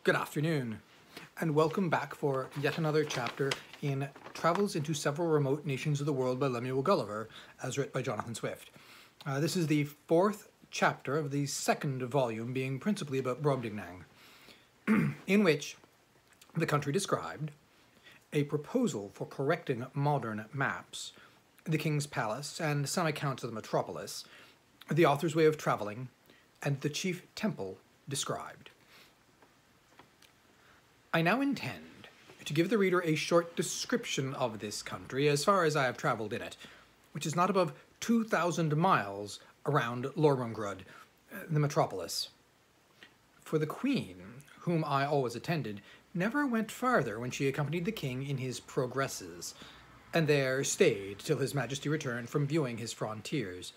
Good afternoon, and welcome back for yet another chapter in Travels into Several Remote Nations of the World by Lemuel Gulliver, as written by Jonathan Swift. This is the fourth chapter of the second volume, being principally about Brobdingnag, in which the country described, a proposal for correcting modern maps, the king's palace, and some accounts of the metropolis, the author's way of traveling, and the chief temple described. I now intend to give the reader a short description of this country as far as I have travelled in it, which is not above 2,000 miles around Lormungrud, the metropolis. For the queen, whom I always attended, never went farther when she accompanied the king in his progresses, and there stayed till his majesty returned from viewing his frontiers.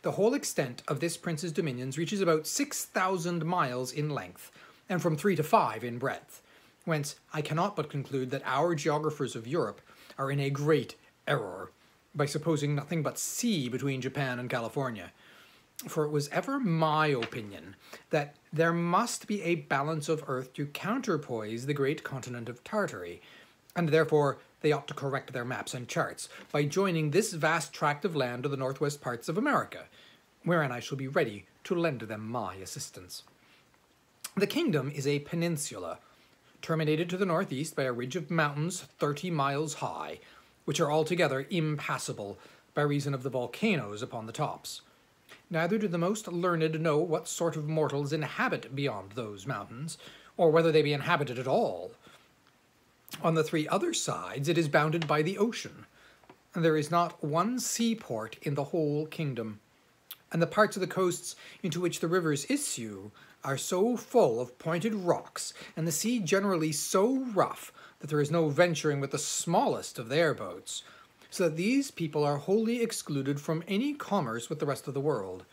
The whole extent of this prince's dominions reaches about 6,000 miles in length, and from 3 to 5 in breadth, whence I cannot but conclude that our geographers of Europe are in a great error by supposing nothing but sea between Japan and California. For it was ever my opinion that there must be a balance of earth to counterpoise the great continent of Tartary, and therefore they ought to correct their maps and charts by joining this vast tract of land to the northwest parts of America, wherein I shall be ready to lend them my assistance. The kingdom is a peninsula, terminated to the northeast by a ridge of mountains 30 miles high, which are altogether impassable by reason of the volcanoes upon the tops. Neither do the most learned know what sort of mortals inhabit beyond those mountains, or whether they be inhabited at all. On the 3 other sides it is bounded by the ocean, and there is not one seaport in the whole kingdom, and the parts of the coasts into which the rivers issue are so full of pointed rocks, and the sea generally so rough, that there is no venturing with the smallest of their boats, so that these people are wholly excluded from any commerce with the rest of the world.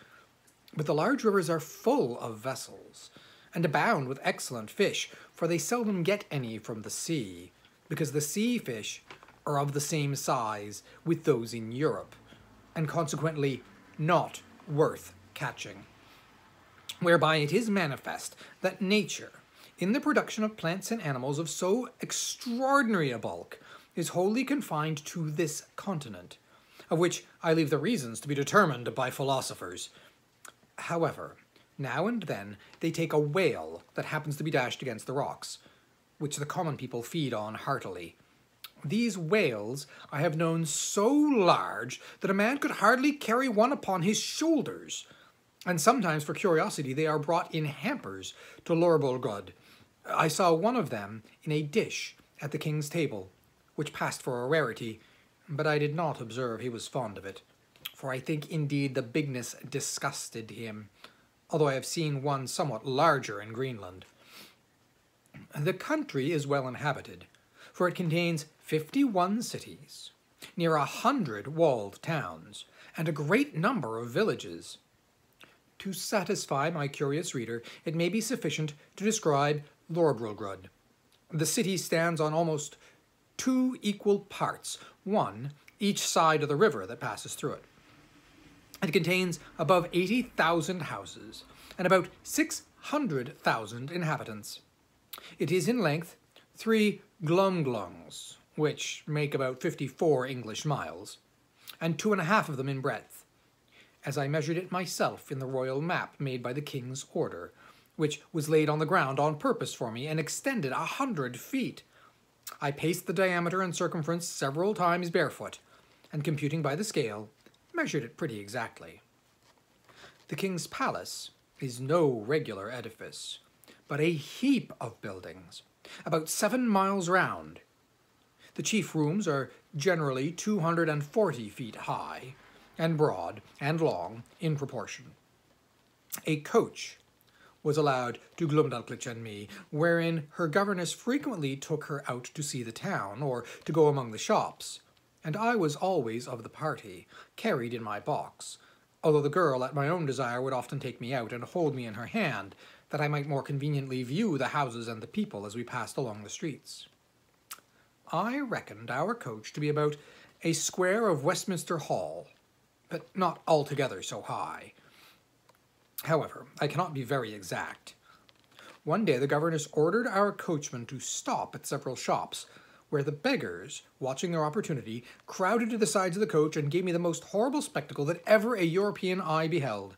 But the large rivers are full of vessels, and abound with excellent fish, for they seldom get any from the sea, because the sea fish are of the same size with those in Europe, and consequently not worth catching. Whereby it is manifest that nature, in the production of plants and animals of so extraordinary a bulk, is wholly confined to this continent, of which I leave the reasons to be determined by philosophers. However, now and then they take a whale that happens to be dashed against the rocks, which the common people feed on heartily. These whales I have known so large that a man could hardly carry one upon his shoulders, and sometimes for curiosity they are brought in hampers to Lormungrud. I saw one of them in a dish at the king's table, which passed for a rarity, but I did not observe he was fond of it, for I think indeed the bigness disgusted him, although I have seen one somewhat larger in Greenland. The country is well inhabited, for it contains 51 cities, near 100 walled towns, and a great number of villages. To satisfy my curious reader, it may be sufficient to describe Lormungrud. The city stands on almost 2 equal parts, one each side of the river that passes through it. It contains above 80,000 houses and about 600,000 inhabitants. It is in length 3 glumglungs, which make about 54 English miles, and 2½ of them in breadth, as I measured it myself in the royal map made by the king's order, which was laid on the ground on purpose for me and extended 100 feet. I paced the diameter and circumference several times barefoot, and computing by the scale, measured it pretty exactly. The king's palace is no regular edifice, but a heap of buildings, about 7 miles round. The chief rooms are generally 240 feet high, and broad and long in proportion. A coach was allowed to Glumdalclich and me, wherein her governess frequently took her out to see the town, or to go among the shops, and I was always of the party, carried in my box, although the girl at my own desire would often take me out and hold me in her hand, that I might more conveniently view the houses and the people as we passed along the streets. I reckoned our coach to be about a square of Westminster Hall, but not altogether so high. However, I cannot be very exact. One day the governess ordered our coachman to stop at several shops, where the beggars, watching their opportunity, crowded to the sides of the coach and gave me the most horrible spectacle that ever a European eye beheld.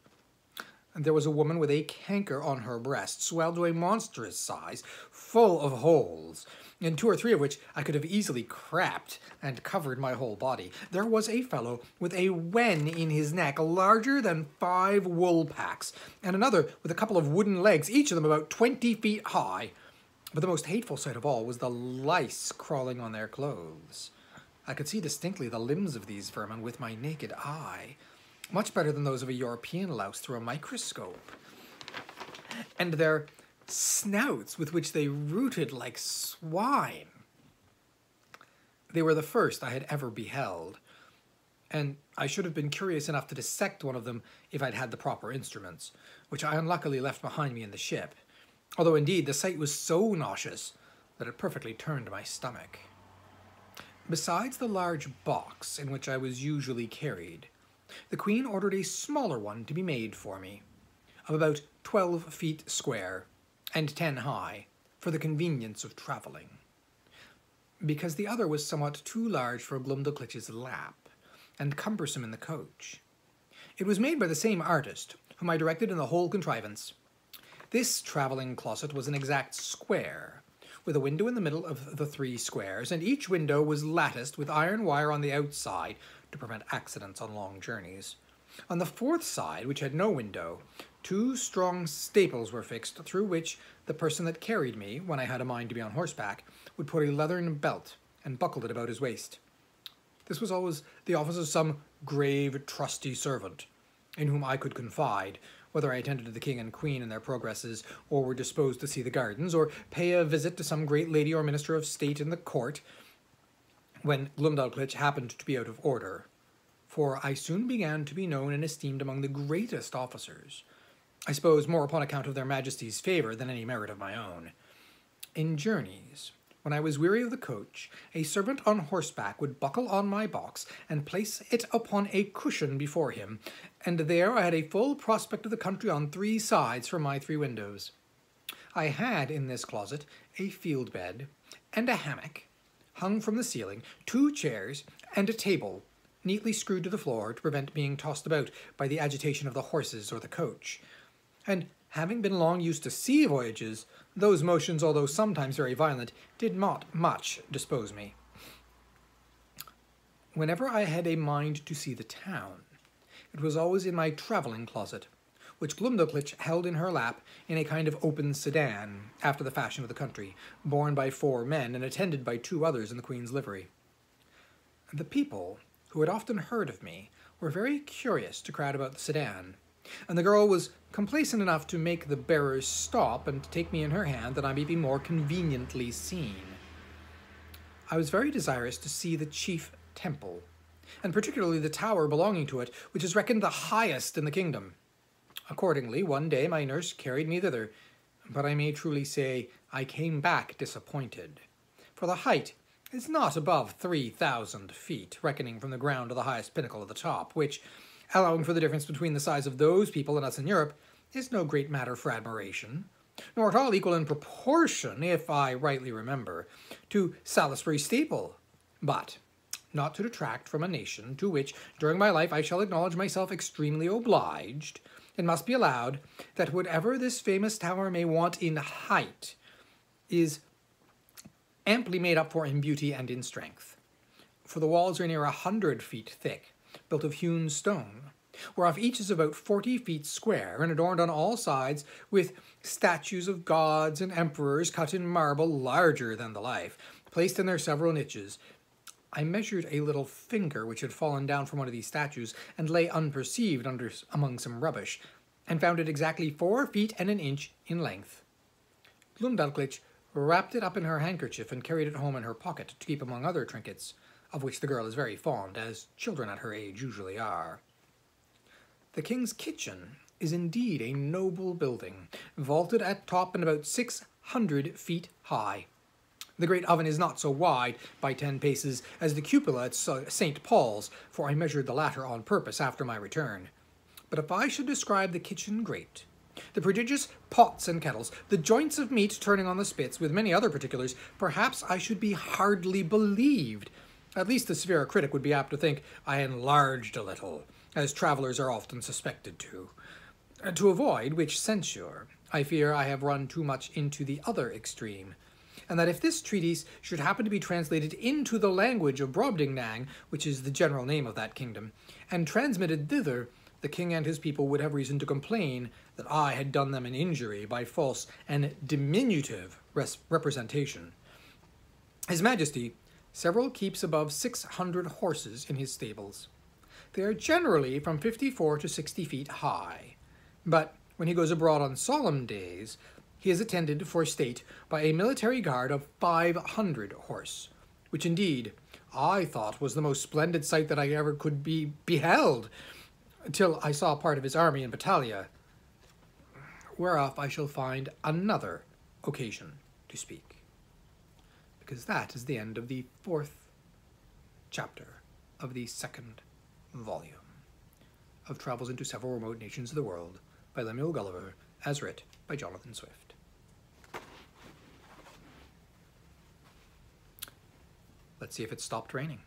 And there was a woman with a canker on her breast, swelled to a monstrous size, full of holes, in 2 or 3 of which I could have easily crapped and covered my whole body. There was a fellow with a wen in his neck larger than 5 wool packs, and another with a couple of wooden legs, each of them about 20 feet high. But the most hateful sight of all was the lice crawling on their clothes. I could see distinctly the limbs of these vermin with my naked eye, much better than those of a European louse through a microscope. And their snouts with which they rooted like swine. They were the first I had ever beheld, and I should have been curious enough to dissect one of them if I'd had the proper instruments, which I unluckily left behind me in the ship, although indeed the sight was so nauseous that it perfectly turned my stomach. Besides the large box in which I was usually carried, the Queen ordered a smaller one to be made for me, of about 12 feet square and 10 high, for the convenience of travelling, because the other was somewhat too large for Glumdalclitch's lap, and cumbersome in the coach. It was made by the same artist, whom I directed in the whole contrivance. This travelling closet was an exact square, with a window in the middle of the 3 squares, and each window was latticed with iron wire on the outside to prevent accidents on long journeys. On the 4th side, which had no window, 2 strong staples were fixed, through which the person that carried me, when I had a mind to be on horseback, would put a leathern belt and buckled it about his waist. This was always the office of some grave, trusty servant, in whom I could confide, whether I attended to the king and queen in their progresses, or were disposed to see the gardens, or pay a visit to some great lady or minister of state in the court, when Glumdalclitch happened to be out of order. For I soon began to be known and esteemed among the greatest officers, I suppose more upon account of their majesties' favour than any merit of my own. In journeys, when I was weary of the coach, a servant on horseback would buckle on my box and place it upon a cushion before him, and there I had a full prospect of the country on 3 sides from my 3 windows. I had in this closet a field bed and a hammock, hung from the ceiling, 2 chairs, and a table, neatly screwed to the floor to prevent being tossed about by the agitation of the horses or the coach. And having been long used to sea voyages, those motions, although sometimes very violent, did not much dispose me. Whenever I had a mind to see the town, it was always in my travelling closet, which Glumdalclitch held in her lap in a kind of open sedan, after the fashion of the country, borne by 4 men and attended by 2 others in the Queen's livery. The people, who had often heard of me, were very curious to crowd about the sedan, and the girl was complacent enough to make the bearers stop and take me in her hand that I might be more conveniently seen. I was very desirous to see the chief temple, and particularly the tower belonging to it, which is reckoned the highest in the kingdom. Accordingly, one day my nurse carried me thither, but I may truly say I came back disappointed, for the height is not above 3,000 feet, reckoning from the ground to the highest pinnacle of the top, which, allowing for the difference between the size of those people and us in Europe, is no great matter for admiration, nor at all equal in proportion, if I rightly remember, to Salisbury Steeple, but not to detract from a nation to which, during my life, I shall acknowledge myself extremely obliged. It must be allowed that whatever this famous tower may want in height is amply made up for in beauty and in strength, for the walls are near 100 feet thick, built of hewn stone, whereof each is about 40 feet square, and adorned on all sides with statues of gods and emperors cut in marble larger than the life, placed in their several niches. I measured a little finger which had fallen down from one of these statues and lay unperceived among some rubbish, and found it exactly 4 feet and an inch in length. Glumdalclitch wrapped it up in her handkerchief and carried it home in her pocket to keep among other trinkets, of which the girl is very fond, as children at her age usually are. The king's kitchen is indeed a noble building, vaulted at top and about 600 feet high. The great oven is not so wide, by 10 paces, as the cupola at St. Paul's, for I measured the latter on purpose after my return. But if I should describe the kitchen grate, The prodigious pots and kettles, the joints of meat turning on the spits, with many other particulars, perhaps I should be hardly believed. At least the severe critic would be apt to think I enlarged a little, as travellers are often suspected to. To avoid which censure, I fear I have run too much into the other extreme, and that if this treatise should happen to be translated into the language of Brobdingnag, which is the general name of that kingdom, and transmitted thither, the king and his people would have reason to complain that I had done them an injury by false and diminutive representation. His Majesty several keeps above 600 horses in his stables. They are generally from 54 to 60 feet high, but when he goes abroad on solemn days, he is attended for state by a military guard of 500 horse, which indeed I thought was the most splendid sight that I ever could be beheld, till I saw part of his army in Battalia, whereof I shall find another occasion to speak, because that is the end of the 4th chapter of the 2nd volume of Travels into Several Remote Nations of the World by Lemuel Gulliver, as writ by Jonathan Swift. Let's see if it stopped raining.